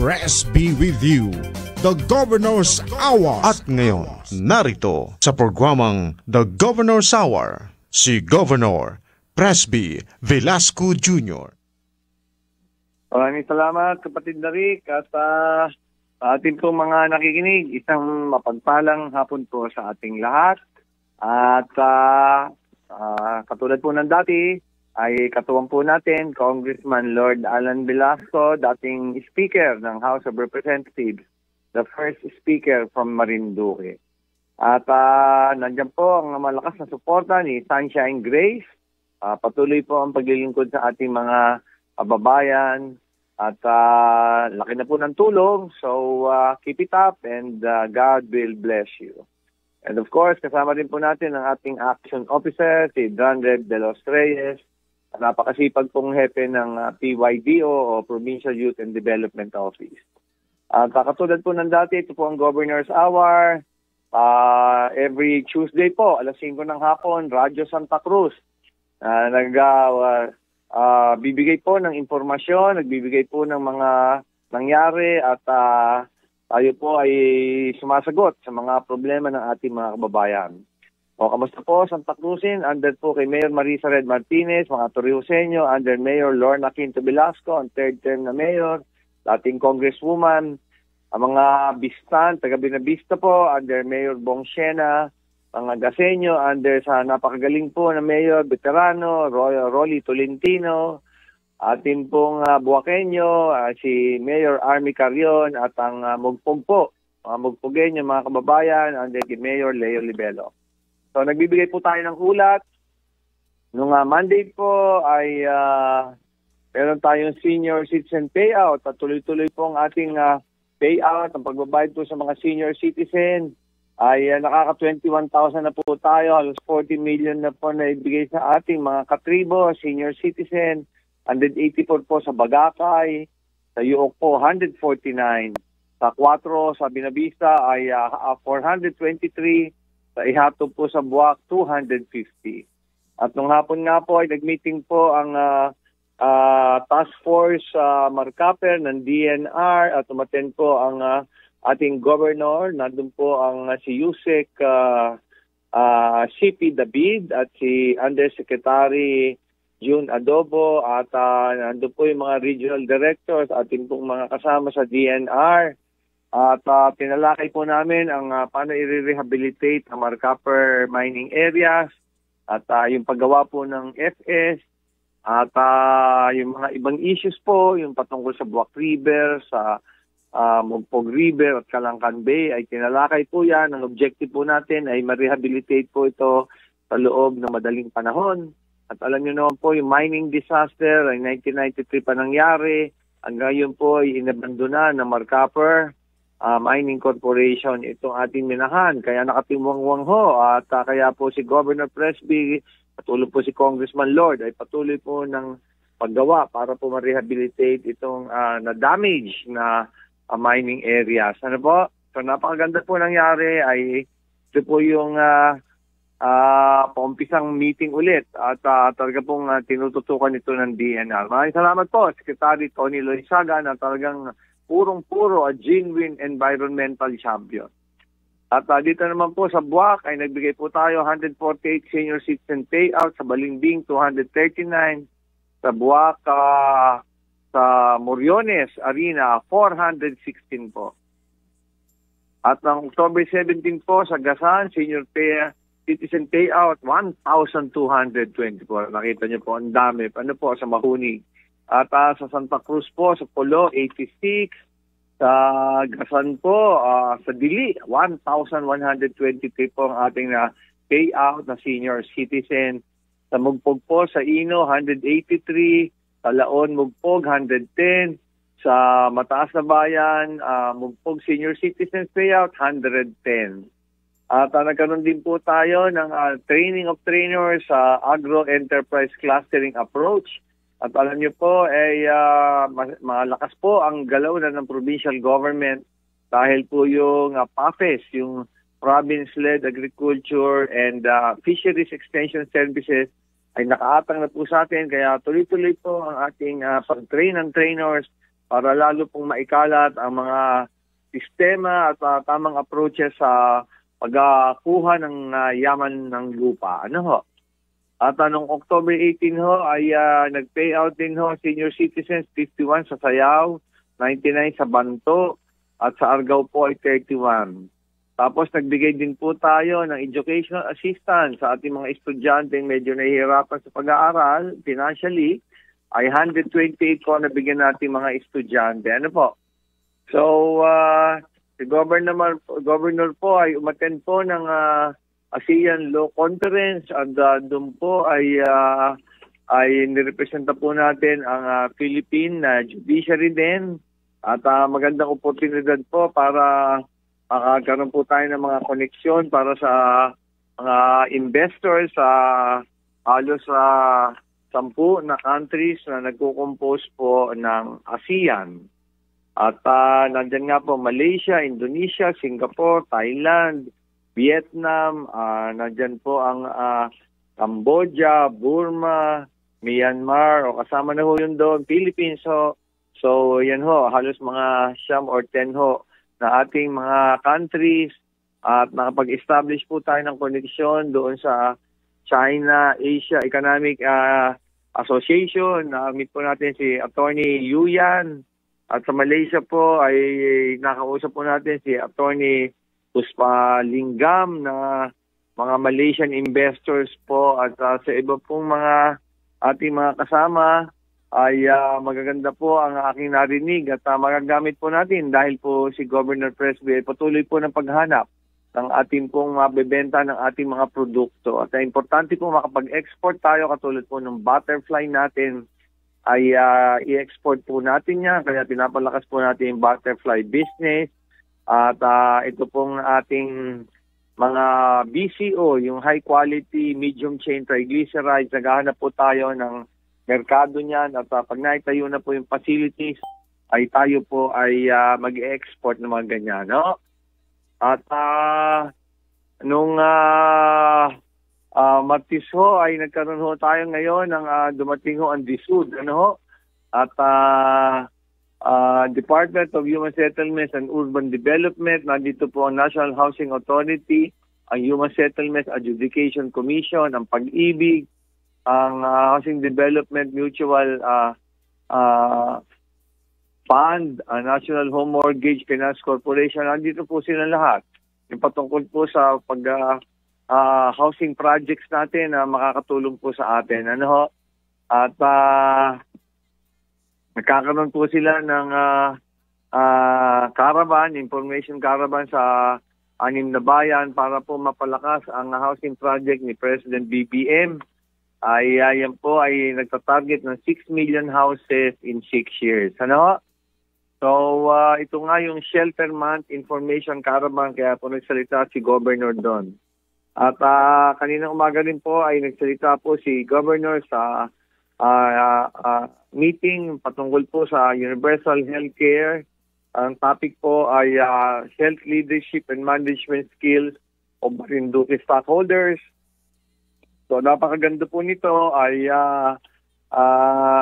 Press be with you, The Governor's Hour. At ngayon, narito sa programang The Governor's Hour, si Governor Presby Velasco Jr. Maraming salamat, kapatid Rick, at ating pong mga nakikinig, isang mapagpalang hapon po sa ating lahat. At katulad po ng dati, ay katuwang po natin, Congressman Lord Alan Velasco, dating Speaker ng House of Representatives, the first Speaker from Marinduque. At nandiyan po ang malakas na suporta ni Sunshine Grace. Patuloy po ang paglilingkod sa ating mga kababayan at laki na po ng tulong. So keep it up and God will bless you. And of course, kasama rin po natin ang ating Action Officer, si Dranred de los Reyes, napakasipag pong hepe ng PYDO o Provincial Youth and Development Office. At katulad po ng dati, ito po ang Governor's Hour. Every Tuesday po, alas 5 ng hapon, Radyo Santa Cruz. Bibigay po ng impormasyon, nagbibigay po ng mga nangyari at tayo po ay sumasagot sa mga problema ng ating mga kababayan. O, kamusta po, Santa Cruzin? Under po kay Mayor Marisa Red Martinez, mga Torreoseño, under Mayor Lorna Quinto Velasco, ang third term na mayor, dating Congresswoman, ang mga Bistan, taga Binavista po, under Mayor Bong Siena, mga Gaseño, under sa napakagaling po na Mayor Veterano, Rolly Tolentino, atin pong Buaqueño, si Mayor Army Carrion, at ang Mugpog po, mga Mugpogeño, mga kababayan, under kay Mayor Leo Libelo. So, nagbibigay po tayo ng ulat. Noong Monday po ay meron tayong senior citizen payout at tuloy-tuloy po ang ating payout. Ang pagbabayad po sa mga senior citizen ay nakaka-21,000 na po tayo. Halos 40 million na po na ibigay sa ating mga katribo, senior citizen. 184 po sa Bagakay. Sa Yuok po, 149. Sa 4 sa Binavista ay 423. Sa Ihato po sa Buwak, 250. At nung hapon nga po ay nag-meeting po ang task force Marcaper ng DNR at umattend po ang ating governor. Nandun po ang si Yusek CP David at si Undersecretary June Adobo at nandun po yung mga regional directors at ating pong mga kasama sa DNR. At tinalakay po namin ang paano i-rehabilitate ang Marcaper mining areas at yung paggawa po ng FS at yung mga ibang issues po, yung patungkol sa Buwak River, sa Mugpog River at Calangcan Bay ay tinalakay po yan. Ang objective po natin ay ma-rehabilitate po ito sa loob ng madaling panahon. At alam nyo naman po, yung mining disaster ay 1993 pa nangyari. Hanggang ngayon po ay inabandona ng Marcaper Mining Corporation itong ating minahan. Kaya nakatimwangwang ho at kaya po si Governor Presby, patuloy po si Congressman Lord ay patuloy po ng paggawa para po ma-rehabilitate itong na-damage na mining areas. Ano po? So napakaganda po nangyari ay ito po yung paumpisang meeting ulit at talaga pong tinututukan ito ng DNR. Maraming salamat po, Secretary Tony Loizaga na talagang purong-puro a genuine environmental champion. At dito naman po sa Buwak ay nagbigay po tayo 148 senior citizen payout, sa Balimbing 239, sa Buwak sa Moriones Arena 416 po. At ng October 17 po sa Gasan senior citizen payout 1,224. Nakita niyo po ang dami. Ano po sa Mahunig. At sa Santa Cruz po, sa Polo, 86. Sa Gasan po, sa Dili, 1,123 po ang ating payout na senior citizen. Sa Mugpog po, sa Ino, 183. Sa Laon, Mugpog, 110. Sa Mataas na Bayan, Mugpog senior citizen payout, 110. At nagkaroon din po tayo ng training of trainers sa agro-enterprise clustering approach. At alam niyo po, ay malakas po ang galaw na ng provincial government dahil po yung PAFES, yung Province-Led Agriculture and Fisheries Extension Services, ay nakaatang na po sa atin. Kaya tuloy-tuloy po ang ating pag-train ng trainers para lalo pong maikalat ang mga sistema at tamang approaches sa pagkuha ng yaman ng lupa. Ano ho? At noong October 18 ho ay nag-payout din ho senior citizens 51 sa Sayaw, 99 sa Banto, at sa Argao po ay 31. Tapos nagbigay din po tayo ng educational assistance sa ating mga estudyante medyo nahihirapan sa pag-aaral financially, ay 128 po na bigyan natin mga estudyante. Ano po? So, si Governor po ay umattend po ng ASEAN Law Conference at doon po ay nirepresenta po natin ang Philippine Judiciary din. At magandang oportunidad po para makakaroon po tayo ng mga koneksyon para sa mga investors sa halos 10 na countries na nagko-compose po ng ASEAN. At nandyan nga po Malaysia, Indonesia, Singapore, Thailand, Vietnam, nandyan po ang Cambodia, Burma, Myanmar, o kasama na ho yun doon, Philippines. So yan ho, halos mga 9 or 10 ho na ating mga countries at nakapag-establish po tayo ng koneksyon doon sa China Asia Economic Association. Na-meet po natin si Attorney Yu Yan. At sa Malaysia po ay nakausap po natin si Attorney Puspa Linggam na mga Malaysian investors po. At sa iba pong mga ating mga kasama ay magaganda po ang aking narinig at magagamit po natin dahil po si Governor Presby ay patuloy po ng paghanap ng ating pong mabebenta ng ating mga produkto. At importante po makapag-export tayo katulad po ng butterfly natin ay i-export po natin yan. Kaya pinapalakas po natin yung butterfly business. At ito pong ating mga BCO, yung high quality medium chain triglycerides, naghahanap po tayo ng merkado niyan. At pag naitayo na po yung facilities, ay tayo po ay mag-export ng mga ganyan. No? At nung Martes ho ay nagkaroon ho tayo ngayon ng dumating ho ang DSUD. Ano ho? At Department of Human Settlements and Urban Development, nandito po ang National Housing Authority, ang Human Settlements Adjudication Commission, ang Pag-ibig, ang Housing Development Mutual Fund, National Home Mortgage Finance Corporation, nandito po sila lahat. Yung patungkol po sa housing projects natin na makakatulong po sa atin. Ano ho? At nagkakaroon po sila ng caravan, information caravan sa 6 na bayan para po mapalakas ang housing project ni President BBM. Yan po ay nagtatarget ng 6 million houses in 6 years. Ano ho? So, ito nga yung Shelter Month Information Caravan, kaya po nagsalita si Governor doon. At kaninang umaga rin po ay nagsalita po si Governor sa meeting patungkol po sa Universal Healthcare. Ang topic po ay Health Leadership and Management Skills of Marinduque Stockholders. So, napakaganda po nito ay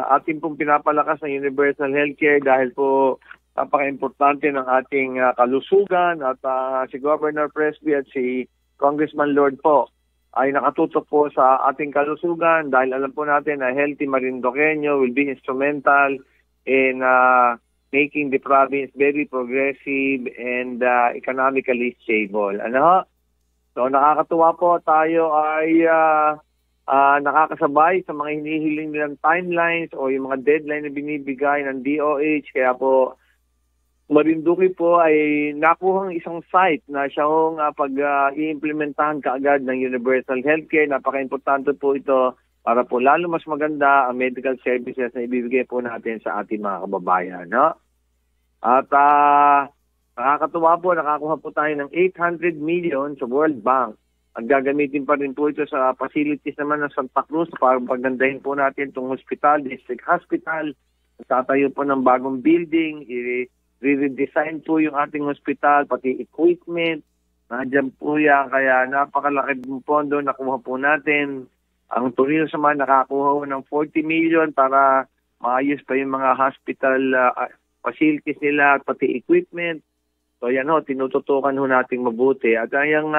ating pong pinapalakas ng Universal Healthcare dahil po napaka-importante ng ating kalusugan at si Governor Presby at si Congressman Lord po ay nakatutok po sa ating kalusugan dahil alam po natin na healthy Marinduqueño will be instrumental in making the province very progressive and economically stable. Ano ho? So nakakatuwa po tayo ay nakakasabay sa mga hinihiling nilang timelines o yung mga deadline na binibigay ng DOH. Kaya po, Marinduque po ay nakuhang isang site na siya hong pag-i-implementahan kaagad ng Universal Healthcare. Napaka-importante po ito para po lalo mas maganda ang medical services na ibibigay po natin sa ating mga kababayan. No? At nakakatuwa po, nakakuha po tayo ng 800 million sa World Bank. Ang gagamitin pa rin po ito sa facilities naman ng Santa Cruz para pagandahin po natin itong hospital, district hospital. Tatayo po ng bagong building, i-redesign po yung ating hospital, pati equipment. Nandiyan po yan, kaya napakalaki ng pondo nakuha po natin. Ang Torino naman nakakuha ng 40 million para maayos pa yung mga hospital facilities nila, pati equipment. So yan ho, tinututukan ho natin mabuti. At yung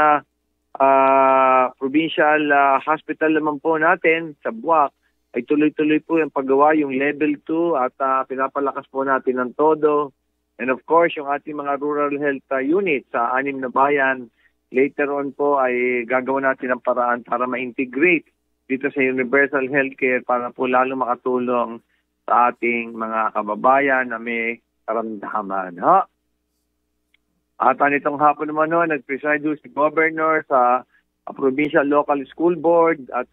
provincial hospital naman po natin sa Buwak, ay tuloy-tuloy po yung paggawa, yung level 2 at pinapalakas po natin ng todo. And of course, yung ating mga rural health unit sa 6 na bayan, later on po ay gagawa natin ang paraan para ma-integrate dito sa universal healthcare para po lalo makatulong sa ating mga kababayan na may karamdaman. Ha? At nitong hapon naman nag-preside si Governor sa Provincial Local School Board at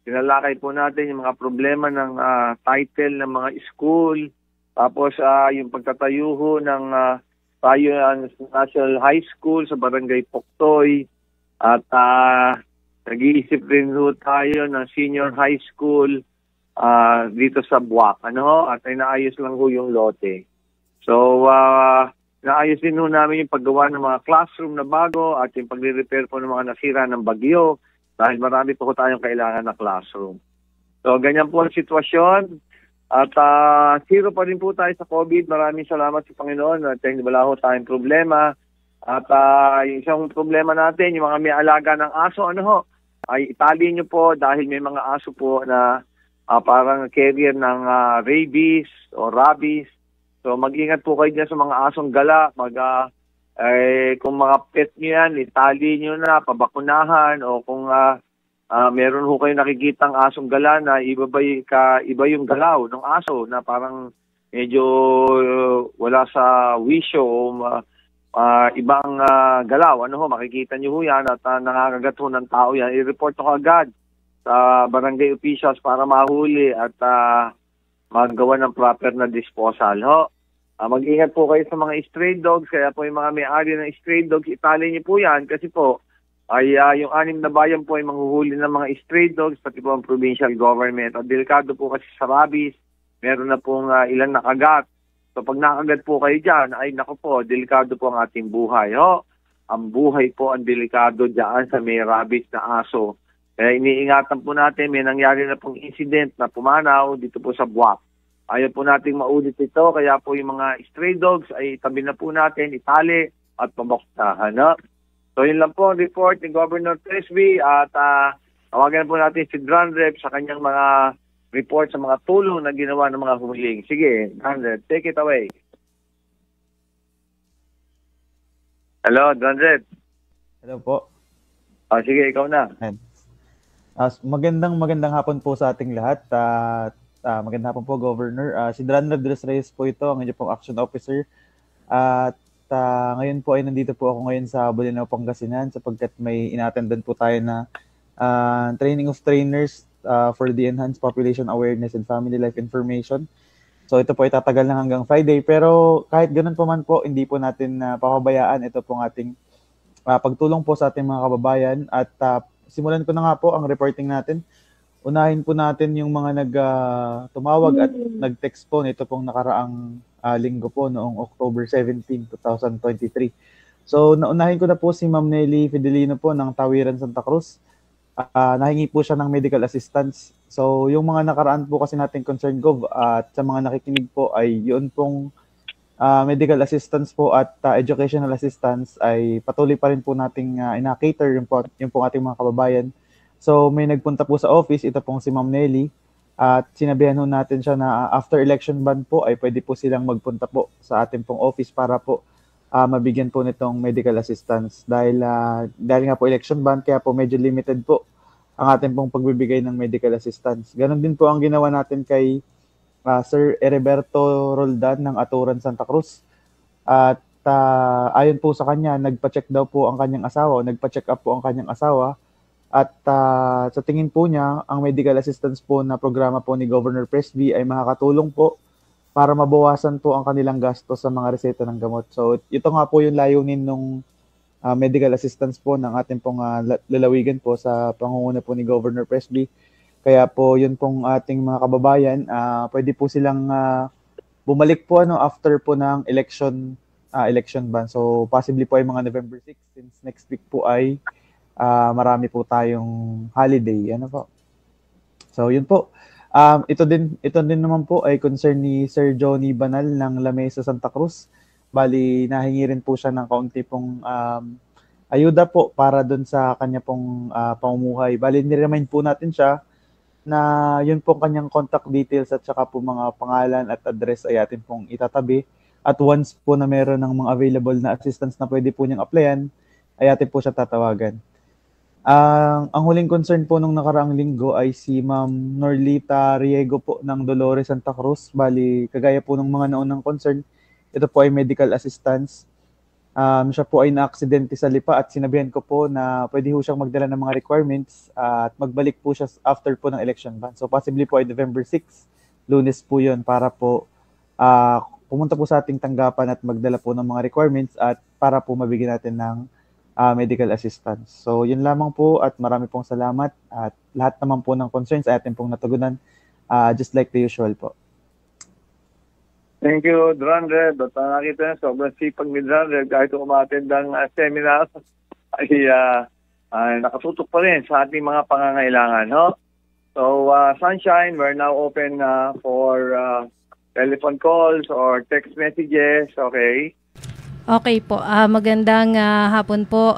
tinalakay po natin yung mga problema ng title ng mga school. Tapos yung pagtatayo ho ng tayo National High School sa Barangay Poktoy. At nag-iisip rin ho tayo ng Senior High School dito sa Buwak. At inaayos lang ho yung lote. So, naayos din ho namin yung paggawa ng mga classroom na bago at yung pagre-repair po ng mga nasira ng bagyo. Dahil marami po tayong kailangan na classroom. So, ganyan po ang sitwasyon. At zero pa rin po tayo sa COVID. Maraming salamat sa Panginoon at wala ho tayong problema. At yung isang problema natin, yung mga may alaga ng aso, ay itali nyo po dahil may mga aso po na parang carrier ng rabies o rabies. So, mag-ingat po kayo dyan sa mga asong gala. Kung mga pet nyo yan, itali nyo na, pabakunahan, o kung meron ho kayo nakikitang asong gala na iba yung galaw ng aso na parang medyo wala sa wisyo o ibang galaw. Makikita nyo ho yan at nakakagat ho ng tao yan. I-report ko agad sa barangay officials para mahuli at magawa ng proper na disposal. Mag-ingat po kayo sa mga stray dogs, kaya po yung mga may-ari ng stray dogs, itali niyo po yan kasi po ay yung 6 na bayan po ay manghuhuli ng mga stray dogs, pati po ang provincial government. At delikado po kasi sa rabies, meron na pong ilan nakagat. So pag nakagat po kayo dyan, ay naku po, delikado po ang ating buhay. Ang buhay po ang delikado dyan sa may rabies na aso. Kaya iniingatan po natin, may nangyari na pong incident na pumanaw dito po sa Buwak. Ayaw po nating maulit ito, kaya po yung mga stray dogs ay tabi na po natin, itali at paboktahan. So yun lang po ang report ni Governor Presby at tawagan po natin si Dranrep sa kanyang mga report sa mga tulong na ginawa ng mga humiling. Sige, Dranrep, take it away. Hello, Dranrep. Hello po. Sige, ikaw na. Magandang hapon po sa ating lahat. Magandang hapon po, Governor. Si Dranrep de los Reyes po ito, ang inyong pong Action Officer. At ngayon po ay nandito po ako ngayon sa Bolinao, Pangasinan sapagkat may inattendan po tayo na training of trainers for the Enhanced Population Awareness and Family Life Information. So ito po ay tatagal na hanggang Friday. Pero kahit ganun po man po, hindi po natin papabayaan ito pong ating pagtulong po sa ating mga kababayan. At simulan ko na nga po ang reporting natin. Unahin po natin yung mga tumawag at nag-text po nito pong nakaraang linggo po noong October 17, 2023. So naunahin ko na po si Ma'am Nelly Fidelino po ng Tawiran, Santa Cruz. Nahingi po siya ng medical assistance. So yung mga nakaraan po kasi natin concern gov at sa mga nakikinig po ay yun pong medical assistance po at educational assistance ay patuloy pa rin po nating ina-cater yung pong ating mga kababayan. So may nagpunta po sa office, ito pong si Ma'am Nelly, at sinabihan ho natin siya na after election ban po ay pwede po silang magpunta po sa ating pong office para po mabigyan po nitong medical assistance. Dahil nga po election ban, kaya po medyo limited po ang ating pong pagbibigay ng medical assistance. Ganon din po ang ginawa natin kay Sir Heriberto Roldan ng Aturan, Santa Cruz. At ayon po sa kanya, nagpa-check daw po ang kanyang asawa, nagpa-check up po ang kanyang asawa. At sa tingin po niya, ang medical assistance po na programa po ni Governor Presby ay makakatulong po para mabawasan po ang kanilang gastos sa mga reseta ng gamot. So ito nga po yung layunin ng medical assistance po ng ating pong lalawigan po sa pangunguna po ni Governor Presby. Kaya po yun pong ating mga kababayan, pwede po silang bumalik po after po ng election ban. So possibly po ay mga November 6 since next week po ay marami po tayong holiday. Ano po? So, yun po. Ito din naman po ay concern ni Sir Johnny Banal ng La Mesa, Santa Cruz. Bali, nahingi rin po siya ng kaunti pong ayuda po para doon sa kanya pong pamumuhay. Bali, niremind po natin siya na yun pong kanyang contact details at saka po mga pangalan at address ay atin pong itatabi. At once po na meron ng mga available na assistance na pwede po niyang applyan, ay atin po siya tatawagan. Ang huling concern po nung nakaraang linggo ay si Ma'am Norlita Riego po ng Dolores, Santa Cruz. Bali, kagaya po ng mga naunang concern, ito po ay medical assistance. Siya po ay na-aksidente sa Lipa at sinabihan ko po na pwede po siyang magdala ng mga requirements at magbalik po siya after po ng election ban. So possibly po ay November 6, Lunes po yun para po pumunta po sa ating tanggapan at magdala po ng mga requirements at para po mabigyan natin ng medical assistance. So yun lamang po at marami pong salamat at lahat naman po ng concerns ay atin pong natugunan just like the usual po. Thank you, Dranred. At nakita na, sobrang sipag ni Dranred. Kahit umattend ng seminar, ay nakatutok pa rin sa ating mga pangangailangan. No? So, Sunshine, we're now open for telephone calls or text messages. Okay? Okay po. Magandang hapon po,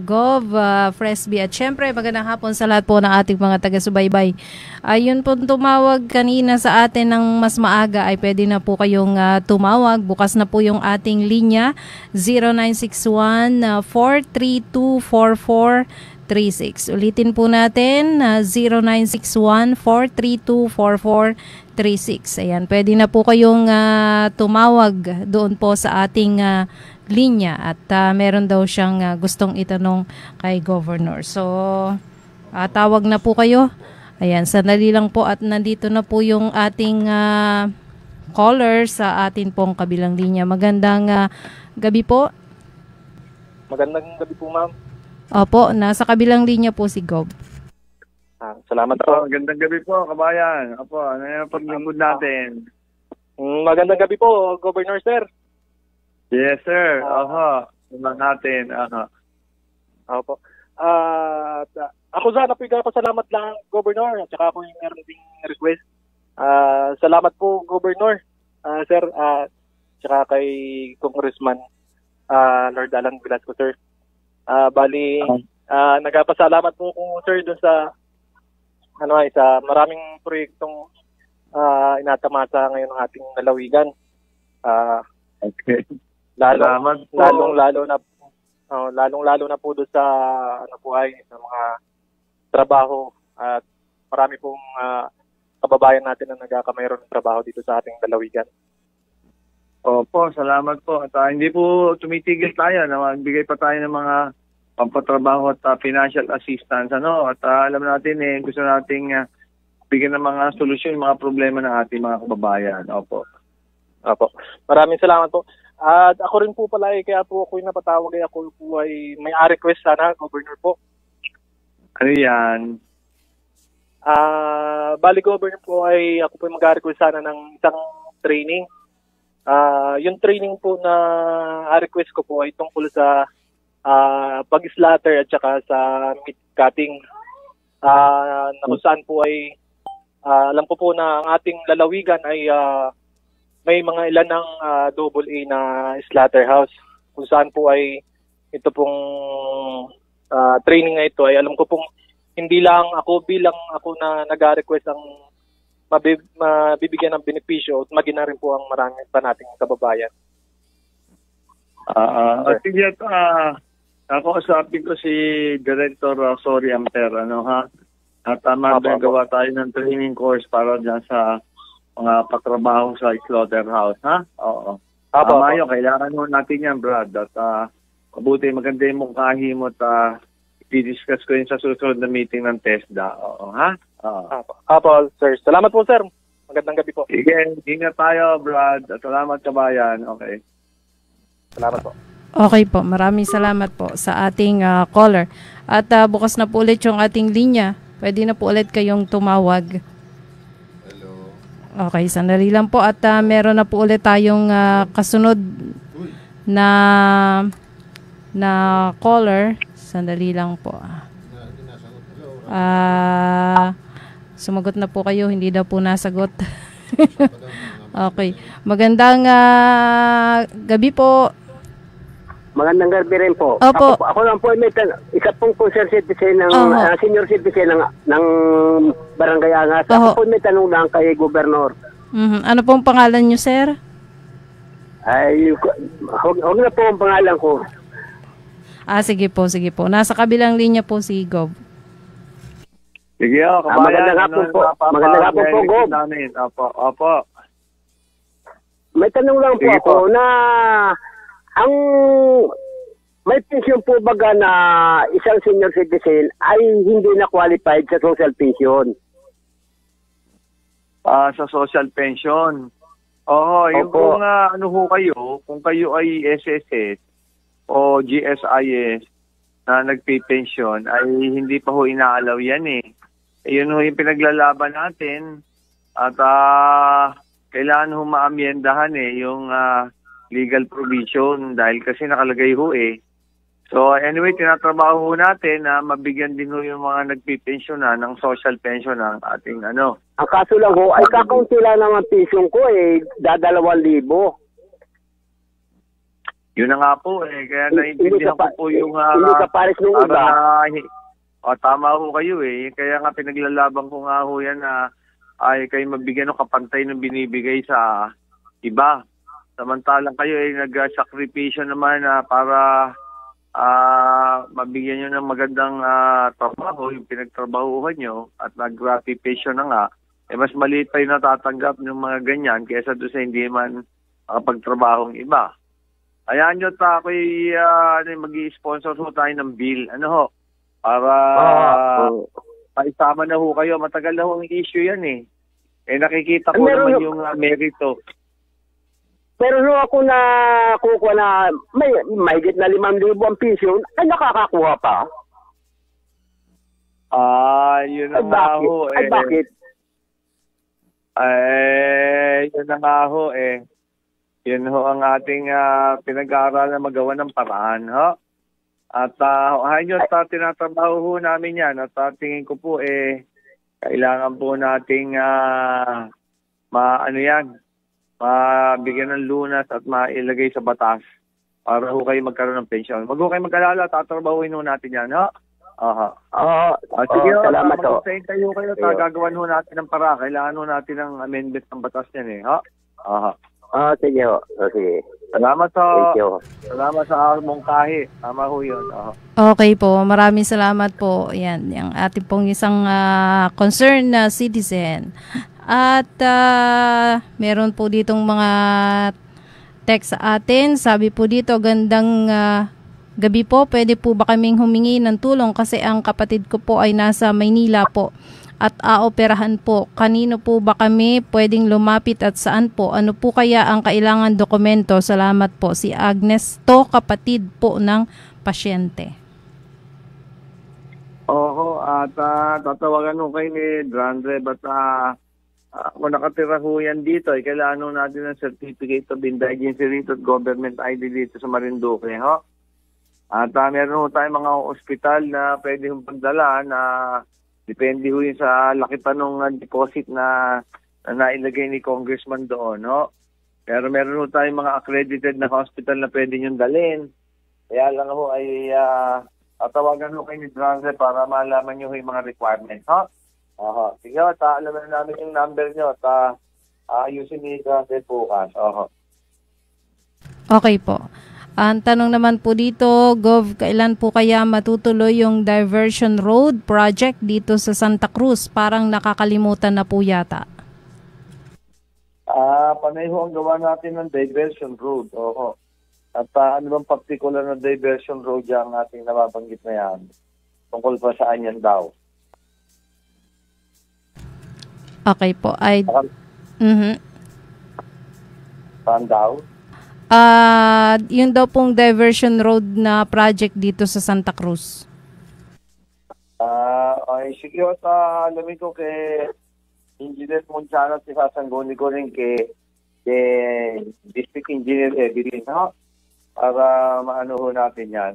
Gov, Fresby, at syempre magandang hapon sa lahat po ng ating mga taga-subaybay. Ayun po tumawag kanina sa atin ng mas maaga ay pwede na po kayong tumawag. Bukas na po yung ating linya 0961-432-4436. Ulitin po natin 0961-432-4436. Ayan, pwede na po kayong tumawag doon po sa ating linya at meron daw siyang gustong itanong kay Governor. So, tawag na po kayo. Ayan, sandali lang po at nandito na po yung ating caller sa atin pong kabilang linya. Magandang gabi po. Magandang gabi po, ma'am. Opo, nasa kabilang linya po si Gov. Salamat po. Magandang gabi po, kabayan. Opo, ano yung paglingkod natin? Magandang gabi po, Governor, sir. Yes, sir. Naman natin. Opo. Ako sana po pasalamat lang, Governor, at saka po yung meron ding request. Salamat po, Governor, sir, tsaka kay Congressman Lord Alan Velasco, sir. Bali, nagpasalamat po ko, sir, dun sa sa maraming proyektong inatamasa ngayon ng ating lalawigan. Okay. Lalong lalo na po doon sa sa mga trabaho at marami pong kababayan natin na nagkakamayroon ng trabaho dito sa ating lalawigan. Opo, salamat po. At hindi po tumitigil tayo na magbigay pa tayo ng mga pampatrabaho at financial assistance. At alam natin gusto nating bigyan ng mga solusyon, mga problema ng ating mga kababayan. Opo. Maraming salamat po. At ako rin po pala kaya po ako yung napatawag ako po ay may request sana, Governor po. Ano yan? Bali, Governor po ay ako po mag-request sana ng isang training. Yung training po na request ko po ay tungkol sa pag-slaughter at saka sa meat cutting. Na kung saan po ay alam ko po na ang ating lalawigan ay may mga ilan ng AA na slaughterhouse kung saan po ay ito pong training na ito ay alam ko pong hindi lang ako bilang ako na nag-request ang mabibigyan ng benepisyo at maging na rin po ang marami pa nating kababayan. Sige, nakausapin ko si Director Sorry Amper, at magawa tayo ng training course para dyan sa mga patrabaho sa slaughterhouse, Oo. Mayo, kailangan mo natin yan, Brad. At mabuti, maganda yung mungkahi mo at i-discuss ko yun sa susunod na meeting ng TESDA. Oo, Apo, sir. Salamat po, sir. Magandang gabi po. Sige, ingat tayo, Brad. At salamat, kabayan. Okay. Salamat po. Okay po, maraming salamat po sa ating caller. At bukas na po ulit yung ating linya. Pwede na po ulit kayong tumawag. Okay, sandali lang po at meron na po ulit tayong kasunod na caller. Sandali lang po. Sumagot na po kayo, hindi daw po nasagot. Okay. Magandang gabi po. Magandang gabi rin po. Opo. Ako lang po may isa pong concerned citizen ng senior citizen ng Barangay Angas. Ako po may tanong lang kay Gobernador. Ano pong pangalan niyo, sir? Ay, huwag na po ang pangalan ko. Sige po, sige po. Nasa kabilang linya po si Gov. Sige, kabayan. Magandang hapon po. Magandang hapon po, Gov. Opo. May tanong lang po ako na ang may pension po baga na isang senior citizen ay hindi na qualified sa social pension. Sa social pension. Yung kung kung kayo ay SSS o GSIS na nagpe-pension ay hindi pa ho inaalaw yan eh. Yun ho yung pinaglalaban natin at kailangan ho maamyendahan yung legal provision dahil kasi nakalagay ho eh. So anyway, tinatrabaho ho natin na mabigyan din ho yung mga nagpe-pension ng social pension ng ating Ang kaso lang ho, ay kakaunti lang naman pension ko eh, $2,000. Yun na nga po eh, kaya naiintindihan ko po yung hindi ka pares nung iba. Tama ho kayo eh, kaya nga pinaglalaban ko nga ho yan na ay kayo mabigyan ng kapantay ng binibigay sa iba. Samantalang kayo ay nag-sakripisyo naman para mabigyan nyo ng magandang trabaho, yung pinagtrabahuhan nyo at nag-gratifation na nga, mas maliit pa yung natatanggap ng mga ganyan kaysa doon sa hindi man pagtrabahong iba. Ayan nyo, ako'y mag-i-sponsor ho tayo ng bill. Para paisama na ho kayo. Matagal na ho ang issue yan eh. Nakikita ko naman yung merito. Pero nung ako na kukuha na may higit na 5,000 ang pension, ay nakakakuha pa. Yun na nga ho eh. Ay bakit? Yun na nga ho eh. Yun ho ang ating pinag-aaral na magawa ng paraan, ho. At tinatrabaho ho namin yan. At tingin ko po kailangan po nating mabigyan ng lunas at mailagay sa batas para ho kayo magkaroon ng pensyon. Wag ho kayo mag-alala, tatrabahuin ho natin yan, ho. Sige, salamat ho. Mag-stay kayo, gagawan ho natin ng para. Kailangan ho natin ng amendment ng batas yan ho. Sige ho. Sige. Salamat ho. Thank you. Salamat sa mungkahi. Tama ho yun. Okay po. Maraming salamat po. Yan. Yung ating pong isang concerned na citizen. At meron po ditong mga text sa atin. Sabi po dito, gandang gabi po. Pwede po ba kaming humingi ng tulong kasi ang kapatid ko po ay nasa Maynila po at aoperahan po. Kanino po ba kami pwedeng lumapit at saan po? Ano po kaya ang kailangan dokumento? Salamat po. Si Agnes to, kapatid po ng pasyente. At tatawagan ho kayo ni Drandre but kung nakatira ho yan dito, kailangan ho natin ng certificate of indigency rito at government ID dito sa Marinduque, ho. At meron ho tayong mga ospital na pwede hong pagdala na depende ho yun sa laki pa nung deposit na nailagay ni Congressman doon, no? Pero meron ho tayong mga accredited na hospital na pwede nyo dalhin. Kaya lang ho ay tatawagan ho kayo ni Dranze para malaman nyo ho yung mga requirements, ha? Sige ho, alaman namin yung number nyo at ayusin ni Dranze bukas. Okay po. Ang tanong naman po dito, Gov, kailan po kaya matutuloy yung diversion road project dito sa Santa Cruz? Parang nakakalimutan na po yata. Panay ho ang gawa natin ng diversion road. At ano bang particular na diversion road yung ating nababanggit na yan? Tungkol pa saan yan daw? Okay po. Saan daw? Yun daw pong diversion road na project dito sa Santa Cruz. Sige ho, alamin ko kay Engineer Monciano at sasangguni ko rin kay District Engineer Evelyn, ha? Para maano ho natin yan.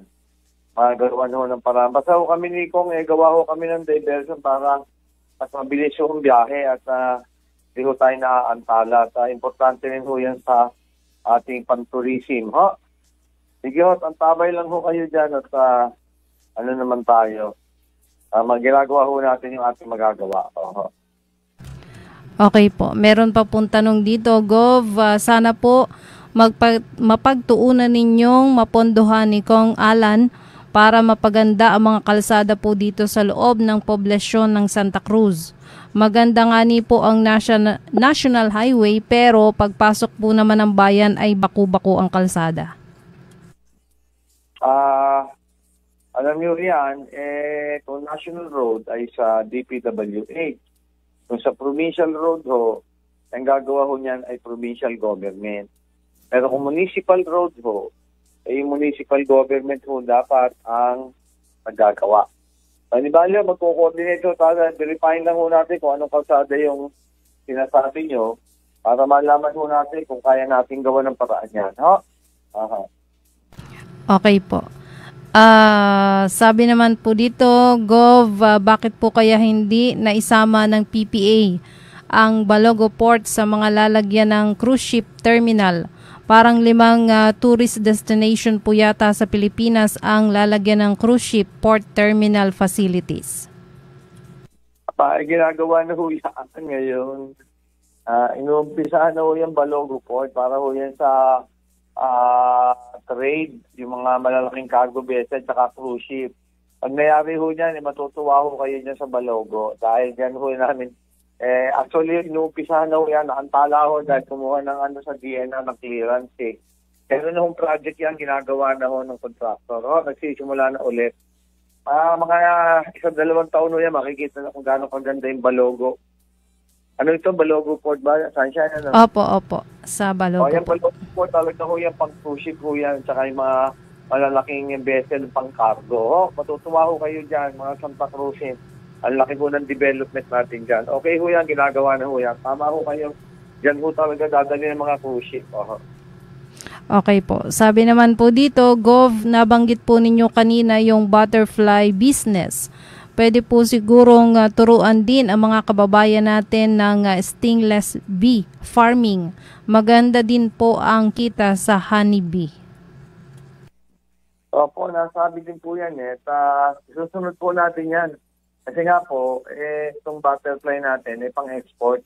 Magagawan ho ng paraan. Basta ho kami ni Kong, gawa ho kami ng diversion para mas mabilis yung biyahe at hindi ho tayo naaantala. At importante rin ho yan sa ating pantourism. Ho? Sige ho, antabay lang ho kayo dyan at ano naman tayo. Ginagawa ho natin yung ating magagawa. Okay po. Meron pa pong tanong dito, Gov. Sana po mapagtuunan ninyong mapondohan ni Kong Alan para mapaganda ang mga kalsada po dito sa loob ng poblasyon ng Santa Cruz. Maganda nga ni po ang National Highway pero pagpasok po naman ng bayan ay baku-bako ang kalsada. Alam niyo yan, kung National Road ay sa DPWH. Kung sa Provincial Road ho, ang gagawa ho niyan ay Provincial Government. Pero kung Municipal Road ho, ay municipal government ho dapat ang nagagawa. Panibalyo, magko-coordinate ho tayo. Verifying lang ho natin kung anong kalsada yung sinasabi nyo para malaman ho natin kung kaya natin gawa ng paraan yan. Ha? Aha. Okay po. Sabi naman po dito, Gov, bakit po kaya hindi naisama ng PPA ang Balogo Port sa mga lalagyan ng cruise ship terminal? Parang 5 tourist destination po yata sa Pilipinas ang lalagyan ng cruise ship port terminal facilities. Ginagawa na ho yan ngayon. Inuumpisahan na ho yung Balogo Port para ho yan sa trade, yung mga malalaking cargo vessel at cruise ship. Pag nangyari ho yan, matutuwa ho kayo dyan sa Balogo dahil dyan ho namin. Actually, inuumpisahan na ho yan, nakantala ho dahil kumuha ng sa DNR ng clearance Pero na hong project yan, ginagawa na ho ng contractor. Nagsisimula na ulit. Mga 1-2 taon ho yan, makikita na kung gaano kaganda yung Balogo. Ano ito, Balogo Port ba? Sunshine? Ano? Opo. Sa Balogo Yung Balogo Port, talaga ho yan, pang cruise ship ho yan, tsaka yung mga malalaking vessel pang cargo. Matutuwa ho kayo dyan, mga Santa Cruz. Ang laki po ng development natin dyan. Okay ho yan, ginagawa na ho yan. Tama ho kayo. Dyan ho talaga dadali ng mga cruise ship. Okay po. Sabi naman po dito, Gov, nabanggit po ninyo kanina yung butterfly business. Pwede po sigurong turuan din ang mga kababayan natin ng stingless bee farming. Maganda din po ang kita sa honeybee. Opo, nasabi din po yan. Susunod po natin yan. Kasi nga po, itong butterfly natin, pang-export.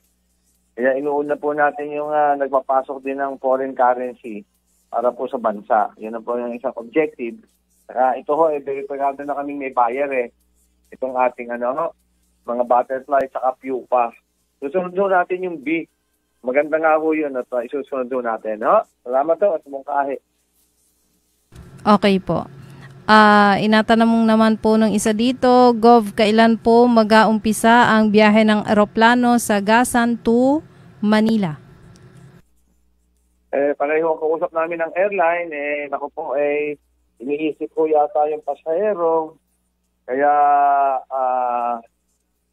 Kaya inuuna po natin yung nagpapasok din ng foreign currency para po sa bansa. Yun na po yung isang objective. Ito ho, verifikado na kaming may buyer Itong ating mga butterfly at pupa. Susunod ho natin yung bee. Maganda nga ho yun at isusunod ho natin. Salamat ho at mungkahi. Okay po. Inatanong naman po ng isa dito, Gov, kailan po mag-aumpisa ang biyahe ng eroplano sa Gasan to Manila? Pareho ang kausap namin ng airline, naku po, iniisip ko yata yung pasahero. Kaya,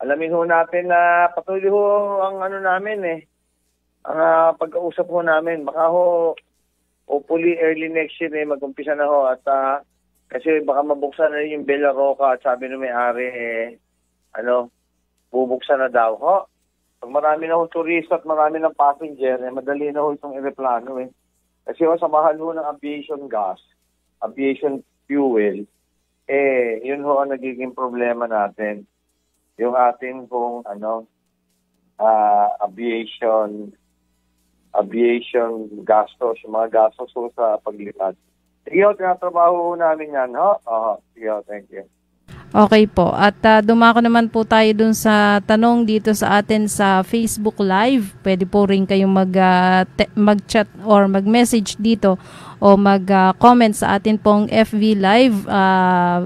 alamin ho natin na patuloy ho ang namin ang pagkausap ho namin. Baka ho, hopefully early next year mag-umpisa na ho at kasi baka mabuksan na yung Bella Roca at sabi ng may-ari, bubuksan na daw. Pag marami na ho turista at marami ng passenger, madali na ho itong aeroplano. Kasi sa mahal ho ng aviation gas, aviation fuel, yun ho ang nagiging problema natin. Yung atin pong, aviation gastos, yung mga gastos ho sa paglipad. Sige, tinatrabaho namin yan, sige, thank you. Okay po. At dumako naman po tayo dun sa tanong dito sa atin sa Facebook Live. Pwede po rin kayong mag-chat or mag-message dito o mag-comment sa atin pong FB Live.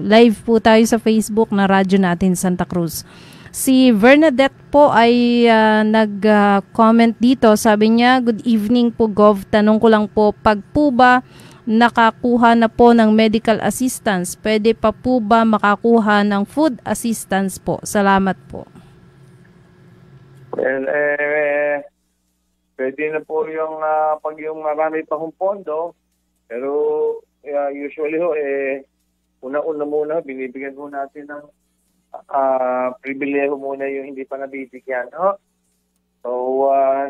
Live po tayo sa Facebook na radyo natin Santa Cruz. Si Bernadette po ay nag-comment dito. Sabi niya, good evening po, Gov. Tanong ko lang po, pag po ba nakakuha na po ng medical assistance, pwede pa po ba makakuha ng food assistance po? Salamat po. Well, pwede na po yung pag yung marami pa hong pondo, pero usually ho, una-una muna, binibigyan ho natin ng pribileho muna yung hindi pa nabibigyan. No? So,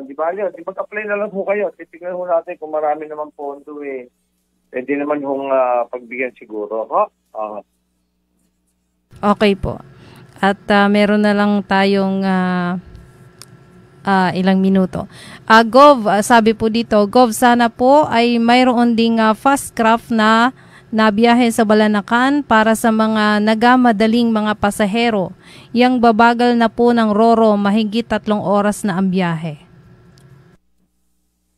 di ba yun? Di mag-apply na lang po kayo. Titignan ho natin kung marami naman pondo eh. Pwede naman hong pagbigyan siguro. Okay po. At meron na lang tayong ilang minuto. Gov, sabi po dito, Gov, sana po ay mayroon ding fast craft na biyahe sa Balanacan para sa mga nagamadaling mga pasahero. Yang babagal na po ng Roro, mahigit 3 oras na ang biyahe.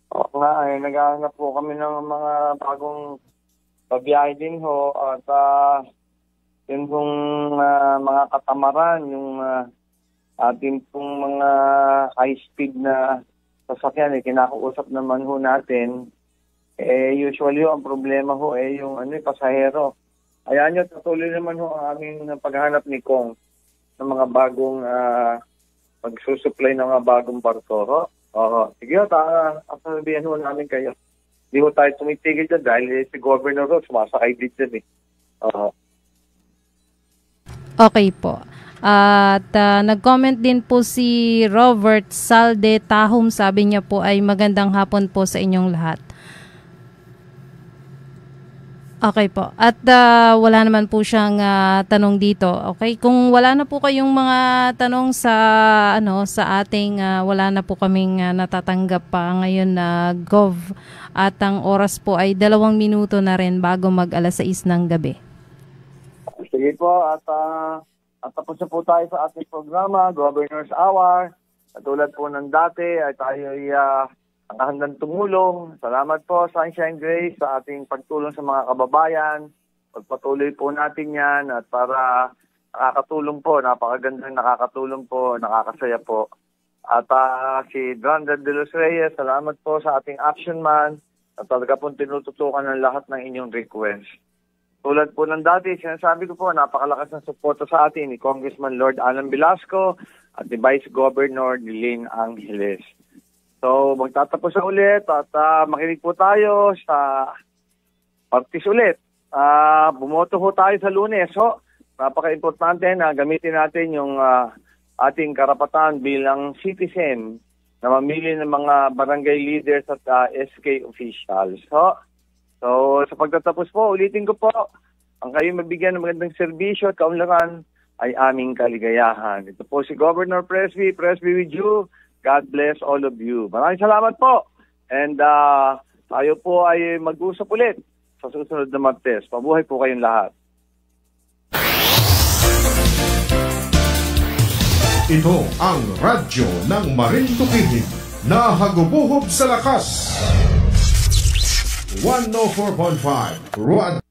Oo nga, naghahanap po kami ng mga bagong pabiyahe din ho. At yun pong mga katamaran, yung ating pong mga high-speed na sasakyan, kinakausap naman ho natin. Usually ang problema ho yung pasahero. Ayan yun, patuloy naman ho ang aming paghahanap ni Kong ng mga bagong pagsusupply ng mga bagong barko. Sige ho, sabihan ho namin kayo. Hindi ho tayo tumitigil dyan dahil si Governor ho, sumasakay din dyan Okay po. At nag-comment din po si Robert Salde Tahom, sabi niya po ay magandang hapon po sa inyong lahat. Okay po. At wala naman po siyang tanong dito. Okay? Kung wala na po kayong mga tanong sa sa ating wala na po kaming natatanggap pa ngayon na Gov, at ang oras po ay 2 minuto na rin bago mag 6:00 ng gabi. Sige po, at tapos na po tayo sa ating programa, Governor's Hour. Katulad po ng dati ay tayo ay nakahandang tumulong. Salamat po, Sunshine Grace, sa ating pagtulong sa mga kababayan. Pagpatuloy po natin yan at para nakakatulong po, napakagandang nakakatulong po, nakakasaya po. At si Dranda de los Reyes, salamat po sa ating action man at talaga pong tinututukan ng lahat ng inyong request. Tulad po ng dati, sinasabi ko po, napakalakas ng suporta sa atin ni Congressman Lord Alan Velasco at ni Vice Governor Lynn Angeles. So, magtatapos na ulit at makinig po tayo sa partis ulit. Bumoto ho tayo sa Lunes. So, napaka-importante na gamitin natin yung ating karapatan bilang citizen na mamili ng mga barangay leaders at SK officials. So, sa pagtatapos po, ulitin ko po, ang kayo mabigyan ng magandang serbisyo at kaunlaran ay aming kaligayahan. Ito po si Governor Presby with you. God bless all of you. Maraming salamat po. And tayo po ay mag-usap ulit sa susunod na Martes. Mabuhay po kayong lahat. Ito ang radyo ng Marinduquin na hagubuhob sa lakas. 104.5 Rod